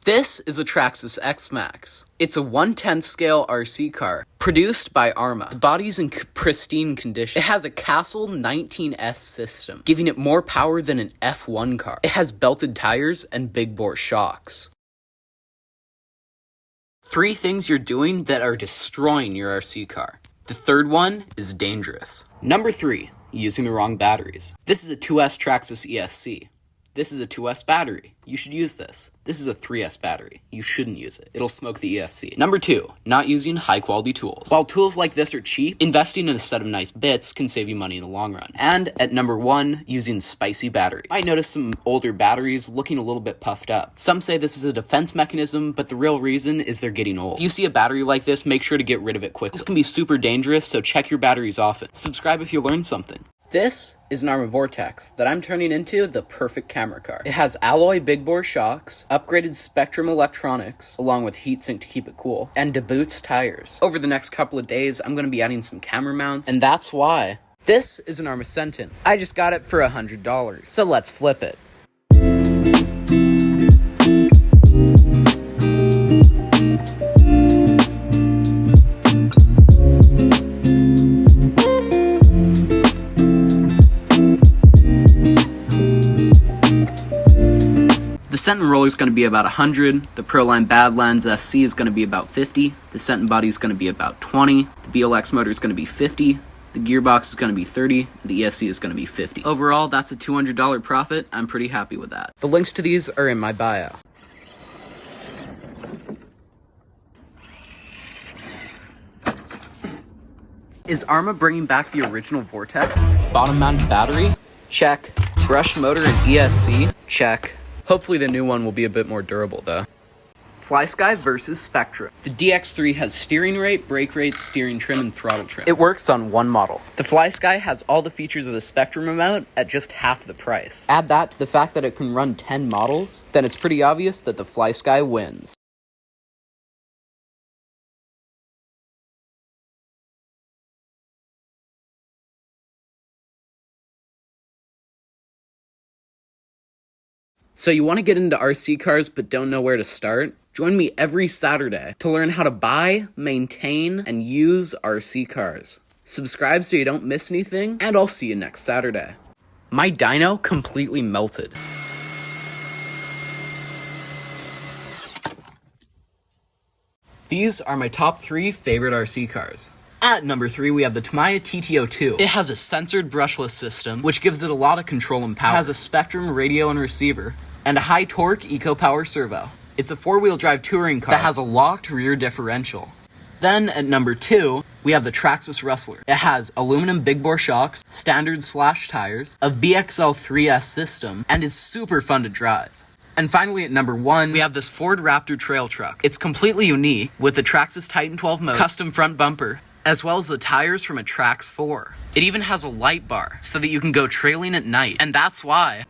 This is a Traxxas X-Max. It's a 1/10 scale RC car, produced by Arma. The body's in pristine condition. It has a Castle 19S system, giving it more power than an F1 car. It has belted tires and big bore shocks. 3 things you're doing that are destroying your RC car. The third one is dangerous. Number 3, using the wrong batteries. This is a 2S Traxxas ESC. This is a 2S battery. You should use this. This is a 3S battery. You shouldn't use it. It'll smoke the ESC. Number 2, not using high quality tools. While tools like this are cheap, investing in a set of nice bits can save you money in the long run. And at number 1, using spicy batteries. I noticed some older batteries looking a little bit puffed up. Some say this is a defense mechanism, but the real reason is they're getting old. If you see a battery like this, make sure to get rid of it quickly. This can be super dangerous, so check your batteries often. Subscribe if you learned something. This is an Arma Vortex that I'm turning into the perfect camera car. It has alloy big bore shocks, upgraded Spectrum electronics, along with heatsink to keep it cool, and DeBoots tires. Over the next couple of days, I'm going to be adding some camera mounts, and that's why. This is an Arma Sentin. I just got it for $100, so let's flip it. The Sentin roller is going to be about 100, the Proline Badlands SC is going to be about 50, the Sentin body is going to be about 20, the BLX motor is going to be 50, the gearbox is going to be 30, and the ESC is going to be 50. Overall, that's a $200 profit. I'm pretty happy with that. The links to these are in my bio. Is Arma bringing back the original Vortex? Bottom mounted battery? Check. Brushed motor and ESC? Check. Hopefully the new one will be a bit more durable though. FlySky versus Spectrum. The DX3 has steering rate, brake rate, steering trim, and throttle trim. It works on one model. The FlySky has all the features of the Spectrum amount at just half the price. Add that to the fact that it can run 10 models, then it's pretty obvious that the FlySky wins. So you want to get into RC cars but don't know where to start? Join me every Saturday to learn how to buy, maintain, and use RC cars. Subscribe so you don't miss anything, and I'll see you next Saturday. My dyno completely melted. These are my top 3 favorite RC cars. At number 3, we have the Tamiya TT02. It has a censored brushless system, which gives it a lot of control and power. It has a Spectrum radio and receiver, and a high torque eco-power servo. It's a 4-wheel drive touring car that has a locked rear differential. Then at number 2, we have the Traxxas Rustler. It has aluminum big bore shocks, standard slash tires, a VXL 3S system, and is super fun to drive. And finally, at number 1, we have this Ford Raptor trail truck. It's completely unique, with a Traxxas Titan 12 motor, custom front bumper, as well as the tires from a Trax 4. It even has a light bar, so that you can go trailing at night, and that's why.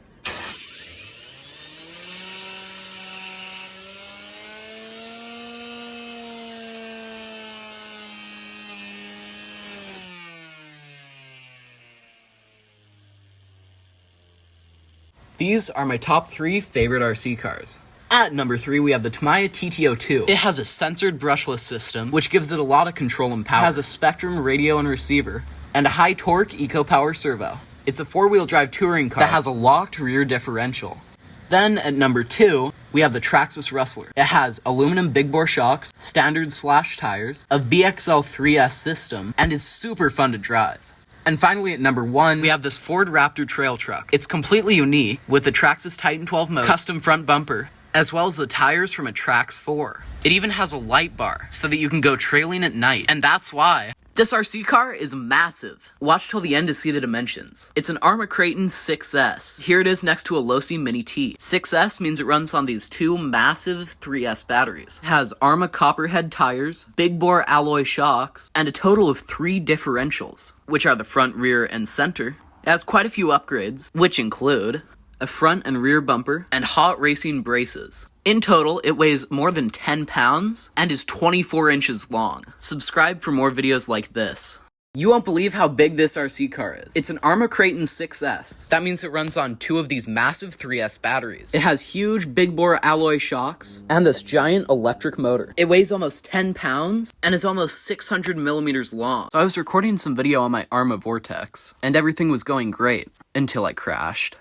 These are my top 3 favorite RC cars. At number 3, we have the Tamiya TT02. It has a censored brushless system, which gives it a lot of control and power. It has a Spectrum radio and receiver, and a high torque eco-power servo. It's a 4-wheel drive touring car that has a locked rear differential. Then at number 2, we have the Traxxas Rustler. It has aluminum big bore shocks, standard slash tires, a VXL 3S system, and is super fun to drive. And finally, at number 1, we have this Ford Raptor trail truck. It's completely unique, with a Traxxas Titan 12 motor, custom front bumper, as well as the tires from a Trax 4. It even has a light bar, so that you can go trailing at night, and that's why. This RC car is massive. Watch till the end to see the dimensions. It's an Arma Kraton 6S. Here it is next to a Losi Mini T. 6S means it runs on these 2 massive 3S batteries. It has Arma Copperhead tires, big bore alloy shocks, and a total of 3 differentials, which are the front, rear, and center. It has quite a few upgrades, which include a front and rear bumper, and hot racing braces. In total, it weighs more than 10 pounds and is 24 inches long. Subscribe for more videos like this. You won't believe how big this RC car is. It's an Arrma Kraton 6S. That means it runs on 2 of these massive 3S batteries. It has huge big bore alloy shocks and this giant electric motor. It weighs almost 10 pounds and is almost 600 millimeters long. So I was recording some video on my Arrma Vortex and everything was going great until I crashed.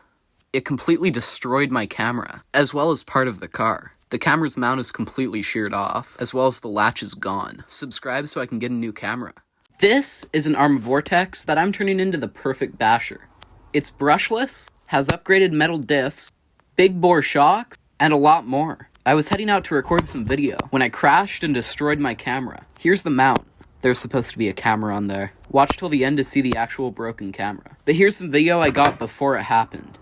It completely destroyed my camera, as well as part of the car. The camera's mount is completely sheared off, as well as the latch is gone. Subscribe so I can get a new camera. This is an Arrma Vortex that I'm turning into the perfect basher. It's brushless, has upgraded metal diffs, big bore shocks, and a lot more. I was heading out to record some video when I crashed and destroyed my camera. Here's the mount. There's supposed to be a camera on there. Watch till the end to see the actual broken camera. But here's some video I got before it happened.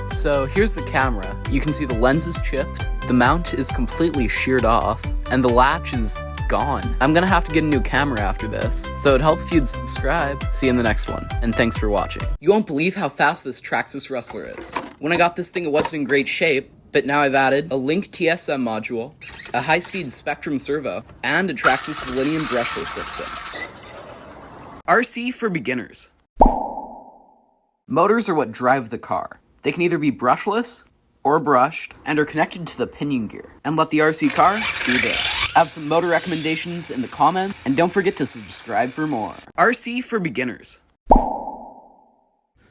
So here's the camera. You can see the lens is chipped, the mount is completely sheared off, and the latch is gone. I'm gonna have to get a new camera after this, so it'd help if you'd subscribe. See you in the next one, and thanks for watching. You won't believe how fast this Traxxas Rustler is. When I got this thing, it wasn't in great shape, but now I've added a Link TSM module, a high-speed Spectrum servo, and a Traxxas Selenium brushless system. RC for beginners. Motors are what drive the car. They can either be brushless or brushed and are connected to the pinion gear. And let the RC car do this. I have some motor recommendations in the comments, and don't forget to subscribe for more. RC for beginners.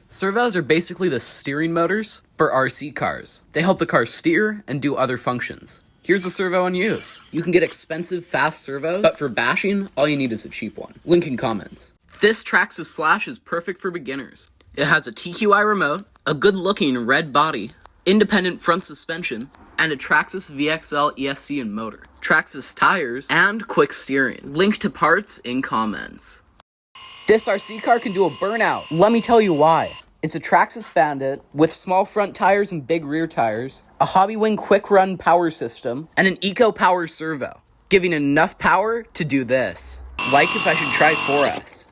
Servos are basically the steering motors for RC cars. They help the car steer and do other functions. Here's a servo in use. You can get expensive, fast servos, but for bashing, all you need is a cheap one. Link in comments. This Traxxas Slash is perfect for beginners. It has a TQI remote, a good-looking red body, independent front suspension, and a Traxxas VXL ESC and motor, Traxxas tires, and quick steering. Link to parts in comments. This RC car can do a burnout. Let me tell you why. It's a Traxxas Bandit with small front tires and big rear tires, a Hobbywing quick run power system, and an Eco Power servo, giving enough power to do this. Like if I should try 4S.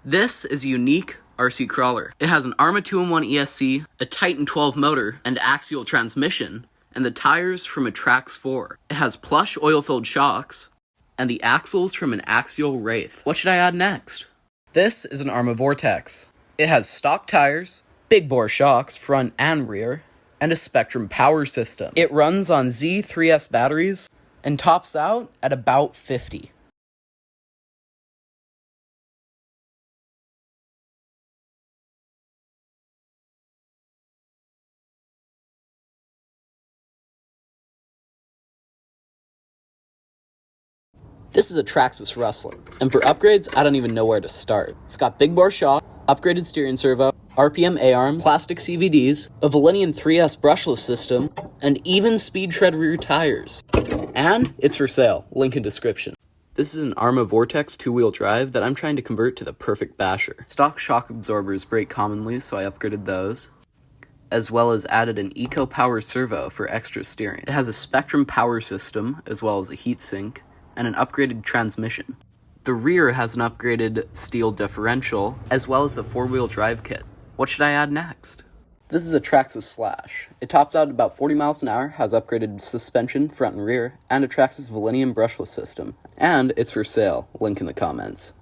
This is a unique RC crawler. It has an Arrma 2-in-1 ESC, a Titan 12 motor, and axial transmission, and the tires from a Trax 4. It has plush oil-filled shocks, and the axles from an Axial Wraith. What should I add next? This is an Arrma Vortex. It has stock tires, big bore shocks, front and rear, and a Spectrum power system. It runs on Z3S batteries and tops out at about 50. This is a Traxxas Rustler, and for upgrades, I don't even know where to start. It's got big bore shock, upgraded steering servo, RPM A-arms, plastic CVDs, a Valenian 3S brushless system, and even speed tread rear tires. And it's for sale, link in description. This is an Arrma Vortex 2-wheel drive that I'm trying to convert to the perfect basher. Stock shock absorbers break commonly, so I upgraded those, as well as added an Eco Power servo for extra steering. It has a Spectrum power system, as well as a heatsink, and an upgraded transmission. The rear has an upgraded steel differential, as well as the 4-wheel drive kit. What should I add next? This is a Traxxas Slash. It tops out at about 40 miles an hour, has upgraded suspension, front and rear, and a Traxxas Valenian brushless system. And it's for sale, link in the comments.